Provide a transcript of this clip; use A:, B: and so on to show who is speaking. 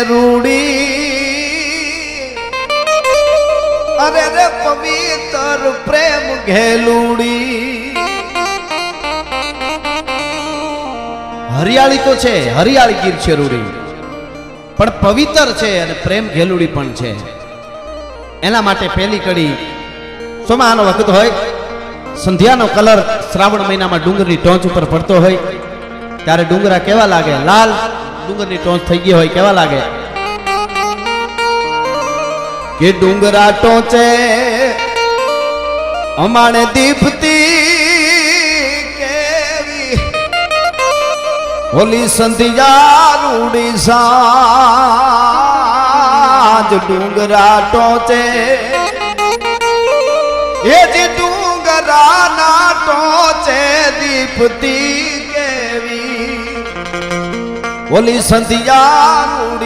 A: રૂડી અરે રે પવિત્ર પ્રેમ ઘેલુડી હરિયાળી તો છે હરિયાળી ગીર છે રૂડી પણ પવિત્ર છે અને પ્રેમ ઘેલુડી પણ છે એના માટે પહેલી કડી સોમાનો વખત હોય સંધ્યાનો કલર શ્રાવણ મહિનામાં ડુંગરની ટોચ ઉપર પડતો હોય ત્યારે ડુંગરા કેવા લાગે લાલ ડુંગરની ટોચ થઈ ગઈ હોય કેવા લાગે કે ડુંગરા ટોચે અમાણે દીપતી કેવી હોલી સંધ્યા રૂડી સાંજ ડુંગરા ટોચે એ જે ડુંગરા ના ટોચે દીપતી કેવી હોલી સંધ્યા રૂડી